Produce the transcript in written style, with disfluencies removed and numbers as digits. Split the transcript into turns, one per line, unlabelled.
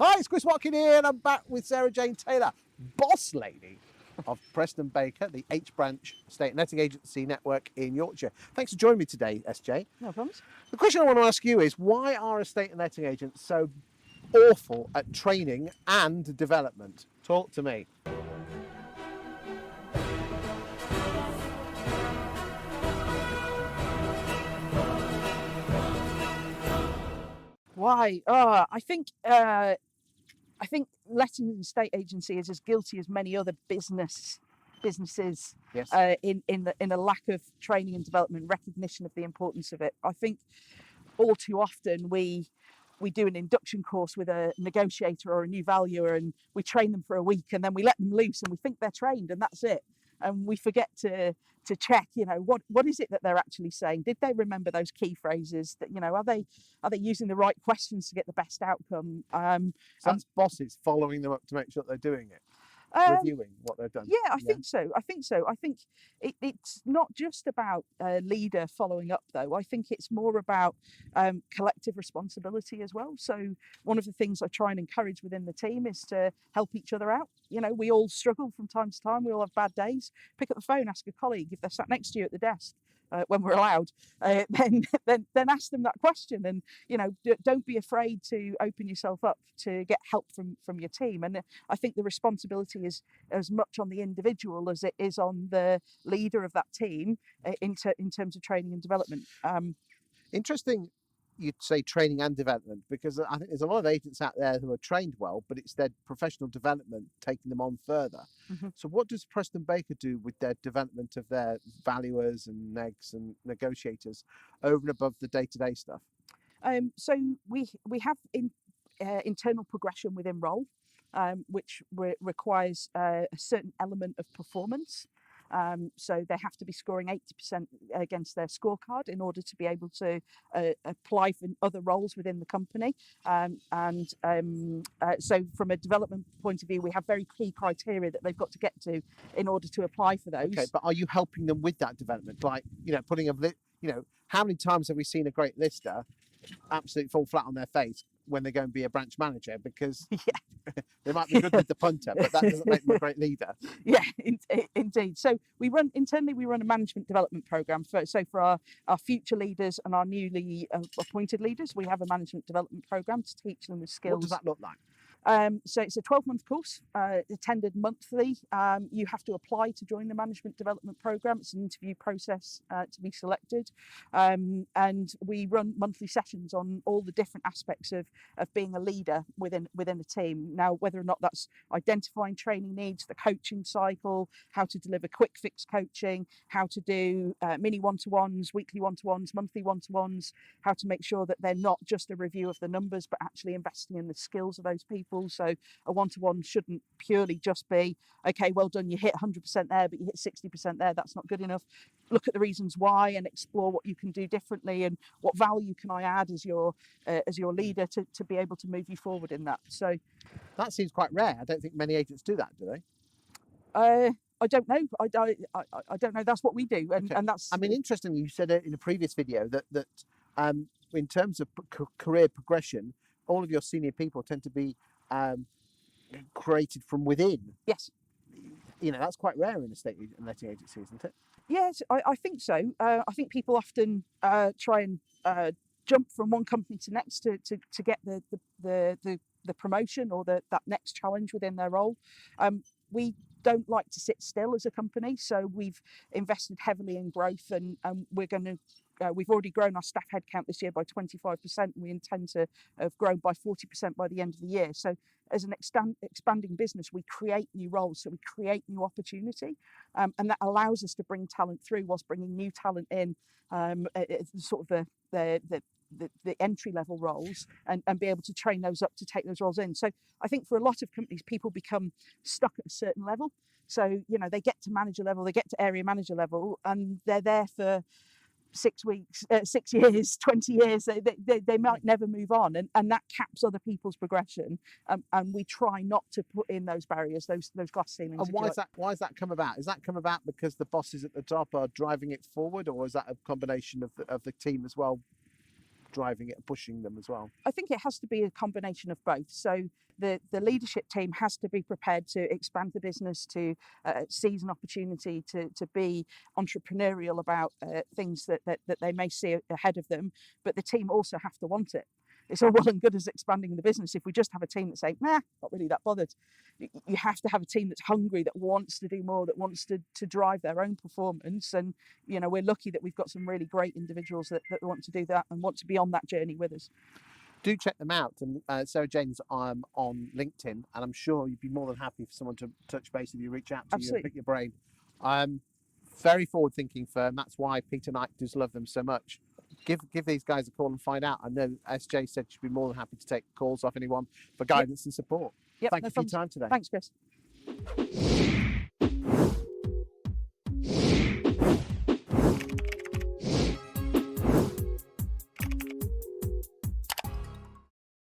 Hi, it's Chris Watkin here, and I'm back with Sarah Jane Taylor, boss lady of Preston Baker, the H Branch Estate Letting Agency network in Yorkshire. Thanks for joining me today, SJ.
No problems.
The question I want to ask you is, why are estate and letting agents so awful at training and development? Talk to me.
Why? I think letting an estate agency is as guilty as many other businesses
Yes.
in a lack of training and development, recognition of the importance of it. I think all too often we do an induction course with a negotiator or a new valuer, and we train them for a week, and then we let them loose, and we think they're trained, and that's it. And we forget to check, what is it that they're actually saying? Did they remember those key phrases? That are they using the right questions to get the best outcome?
So that's bosses following them up to make sure that they're doing it, reviewing what they've done.
Yeah, I think so. I think it's not just about a leader following up, though. I think it's more about collective responsibility as well. So one of the things I try and encourage within the team is to help each other out. We all struggle from time to time. We all have bad days. Pick up the phone, ask a colleague if they're sat next to you at the desk. When we're allowed, then ask them that question, and don't be afraid to open yourself up to get help from your team. And I think the responsibility is as much on the individual as it is on the leader of that team in terms of training and development.
Interesting you'd say training and development, because I think there's a lot of agents out there who are trained well, but it's their professional development taking them on further.
Mm-hmm.
So what does Preston Baker do with their development of their valuers and negs and negotiators over and above the day-to-day stuff?
So we have internal progression within role, which requires a certain element of performance. So they have to be scoring 80% against their scorecard in order to be able to apply for other roles within the company. So from a development point of view, we have very key criteria that they've got to get to in order to apply for those.
Okay, but are you helping them with that development? Like, putting how many times have we seen a great lister absolutely fall flat on their face when they go and be a branch manager, because they might be good with the punter, but that doesn't make them a great leader.
Yeah, indeed. So we run a management development program for our future leaders and our newly appointed leaders. We have a management development program to teach them the skills.
What does that look like?
So it's a 12-month course, attended monthly. You have to apply to join the management development program. It's an interview process to be selected, and we run monthly sessions on all the different aspects of being a leader within a team. Now, whether or not that's identifying training needs, the coaching cycle, how to deliver quick fix coaching, how to do mini one-to-ones, weekly one-to-ones, monthly one-to-ones, how to make sure that they're not just a review of the numbers, but actually investing in the skills of those people. So a one-to-one shouldn't purely just be, okay, well done, you hit 100% there, but you hit 60% there. That's not good enough. Look at the reasons why and explore what you can do differently and what value can I add as your leader to be able to move you forward in that. So
that seems quite rare. I don't think many agents do that, do they?
I don't know. I don't know. That's what we do, and,
Okay.
and that's.
I mean, interestingly, you said in a previous video that in terms of career progression, all of your senior people tend to be created from within.
Yes.
That's quite rare in estate and letting agencies, isn't it?
Yes, I think so. I think people often try and jump from one company to next to get the promotion or that next challenge within their role. We don't like to sit still as a company, so we've invested heavily in growth, and we've already grown our staff headcount this year by 25%, and we intend to have grown by 40% by the end of the year. So as an expanding business, we create new roles, so we create new opportunity, and that allows us to bring talent through whilst bringing new talent in, sort of the entry level roles, and be able to train those up to take those roles in. So I think for a lot of companies, people become stuck at a certain level. So, they get to manager level, they get to area manager level, and they're there for 6 weeks, 6 years, 20 years. They might never move on, and that caps other people's progression. And we try not to put in those barriers, those glass ceilings.
And why has that come about? Has that come about because the bosses at the top are driving it forward, or is that a combination of the team as well? driving it and pushing them as well?
I think it has to be a combination of both. So the leadership team has to be prepared to expand the business, to seize an opportunity, to be entrepreneurial about things that they may see ahead of them. But the team also have to want it. It's all well and good as expanding the business if we just have a team that's saying, nah, not really that bothered. You have to have a team that's hungry, that wants to do more, that wants to drive their own performance. And, we're lucky that we've got some really great individuals that want to do that and want to be on that journey with us.
Do check them out. And Sarah Jane's on LinkedIn, and I'm sure you'd be more than happy for someone to touch base with you, reach out to you and pick your brain. Very forward-thinking firm. That's why Peter Knight does love them so much. Give these guys a call and find out. I know SJ said she'd be more than happy to take calls off anyone for guidance and support.
Yep,
Thank you for your time today.
Thanks, Chris.